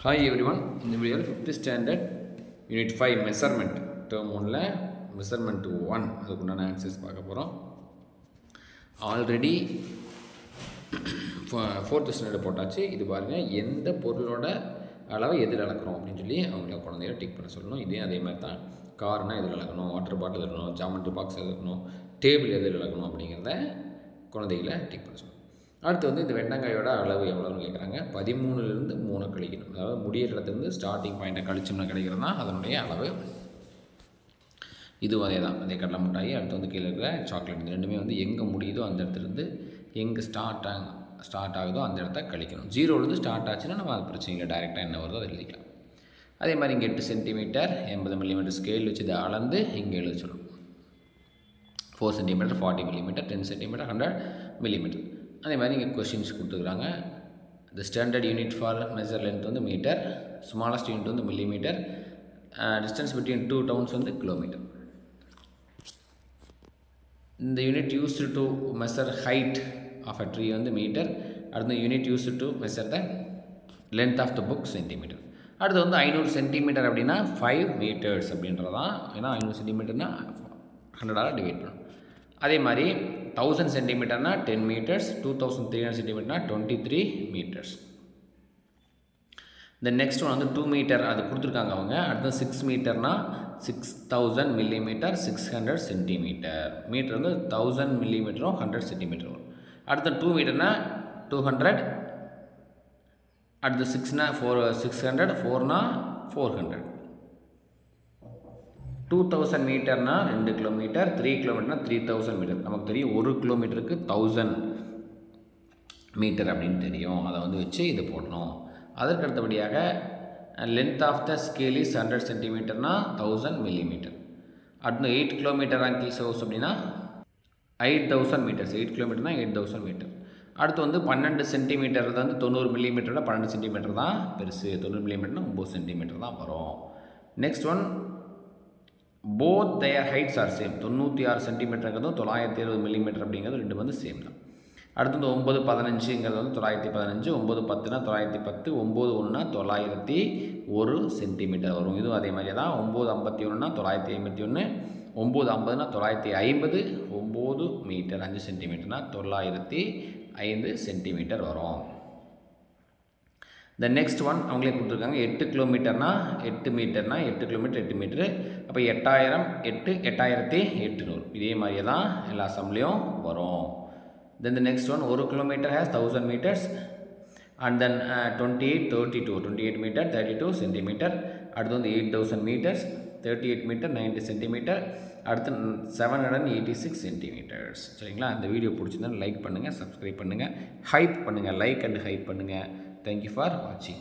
Hi everyone, in the video 5th standard unit 5 measurement term 1 la measurement 1 அதுக்குண்டான answers பார்க்க போறோம். Already 4th standard போட்டாச்சு. இது பாருங்க எந்த பொருளோட அளவை எதில் அளக்கறோம் அப்படினு சொல்லி அவங்கள குழந்தையை டிக் பண்ண சொல்லணும். இதே அதே மாதிரி தான் கார்னா எதில் அளக்கணும், வாட்டர் பாட்டில் எதில் அளக்கணும், ஜாமெட்ரி பாக்ஸ் எதில் அளக்கணும், டேபிள் எதில் அளக்கணும் அப்படிங்கறத குழந்தைகளை டிக் பண்ண சொல்லணும். அடுத்து வந்து இந்த வெண்டங்காயோட அளவு எவ்வளோன்னு கேட்குறாங்க. 13லிருந்து 3 கழிக்கணும். அதாவது முடியிற இடத்துலேருந்து ஸ்டார்டிங் பாயிண்ட்டை கழிச்சோம்னா கிடைக்கிறது தான் அதனுடைய அளவு. இதுவும் அதே தான், அதே கடலை மிட்டாய். அடுத்து வந்து கீழே இருக்கிற சாக்லேட். இந்த ரெண்டுமே வந்து எங்கே முடியுதோ அந்த இடத்துலேருந்து எங்கே ஸ்டார்ட் ஆகுதோ அந்த இடத்த கழிக்கணும். 0லேருந்து ஸ்டார்ட் ஆச்சுன்னா நம்ம அது பிரச்சனை இல்லை, டைரெக்டாக என்ன வருதோ அதை எழுதிக்கலாம். அதே மாதிரி இங்கே 8 சென்டிமீட்டர் 80 மில்லிமீட்டர் ஸ்கேல் வச்சு இதை அளந்து இங்கே எழுத சொல்லணும். 4 சென்டிமீட்டர் 40 மில்லிமீட்டர், 10 சென்டிமீட்டர் 100 மில்லிமீட்டர். அதே மாதிரி இங்கே கொஸ்டின்ஸ் கொடுத்துருக்குறாங்க. The standard unit for measure length வந்து மீட்டர், ஸ்மாலஸ்ட் யூனிட் வந்து மில்லிமீட்டர், டிஸ்டன்ஸ் பிட்வீன் 2 டவுன்ஸ் வந்து கிலோமீட்டர். இந்த unit used to measure height of a tree வந்து மீட்டர். அடுத்த unit used to measure the length of the book centimetre. அடுத்து வந்து 500 centimetre அப்படின்னா 5 metres அப்படின்றதான். ஏன்னா 500 சென்டிமீட்டர்னா 100ஆல் டிவைட் பண்ணணும். அதே மாதிரி 1000 சென்டிமீட்டர்னா 10 மீட்டர்ஸ், 2300 சென்டிமீட்டர்னா 23 மீட்டர்ஸ். இந்த நெக்ஸ்ட் ஒன் வந்து 2 மீட்டர் அது கொடுத்துருக்காங்க அவங்க. அடுத்து 6 மீட்டர்னா 6000 மில்லிமீட்டர் 600 சென்டிமீட்டர். மீட்டர் வந்து 1000 மில்லிமீட்டரும் 100 சென்டிமீட்டர் வரும். அடுத்து 2 மீட்டர்னா 200. அடுத்து 6னா 600, 4னா 400. 2000 மீட்டர்னா 2 கிலோமீட்டர், 3 கிலோமீட்டர்னா 3000 மீட்டர். நமக்கு தெரியும் 1 கிலோமீட்டருக்கு 1000 மீட்டர் அப்படின்னு தெரியும். அதை வந்து வச்சு இது போடணும். அதற்கு அடுத்தபடியாக length of the scale is 100 சென்டிமீட்டர்னா 1000 மில்லிமீட்டர். அடுத்து 8 கிலோமீட்டர் ஆங்கிள் சோர்ஸ் அப்படின்னா 8000 மீட்டர்ஸ். 8 கிலோமீட்டர்னா 8000 மீட்டர். அடுத்து வந்து 12 சென்டிமீட்டர் வந்து 90 மில்லிமீட்டரோட 12 சென்டிமீட்டர் தான் பெருசு. 90 மில்லிமீட்டர்னா 9 சென்டிமீட்டர் தான் வரும். Next one both their heights are same. 96 சென்டிமீட்டருங்கிறதும் 970 மில்லிமீட்டர் அப்படிங்கிறது ரெண்டு வந்து சேம் தான். அடுத்து வந்து 915ங்கிறது வந்து 915, 910னா 910, 91னா 901 சென்டிமீட்டர் வரும். இதுவும் அதே மாதிரியே தான். 951னா 951, 950னா 950, 9 மீட்டர் 5 சென்டிமீட்டர்னா 905 சென்டிமீட்டர் வரும். இந்த நெக்ஸ்ட் ஒன் அவங்களே கொடுத்துருக்காங்க. 8 கிலோமீட்டர்னா 8 மீட்டர்னா 8 கிலோமீட்டர் 8 மீட்டரு. அப்போ 8000 8 8800. இதே மாதிரியே தான் எல்லா சம்லேயும் வரும். Then the next one 1 kilometre has 1000 metres and then 28 metre 32 centimetre. அடுத்து வந்து 8000 மீட்டர்ஸ் 38 மீட்டர் 90 சென்டிமீட்டர். அடுத்து 786 சென்டிமீட்டர்ஸ். சரிங்களா? இந்த வீடியோ பிடிச்சிருந்தா லைக் பண்ணுங்கள், சப்ஸ்கிரைப் பண்ணுங்கள், ஹைப் பண்ணுங்கள், லைக் அண்ட் ஹைப் பண்ணுங்கள். Thank you for watching.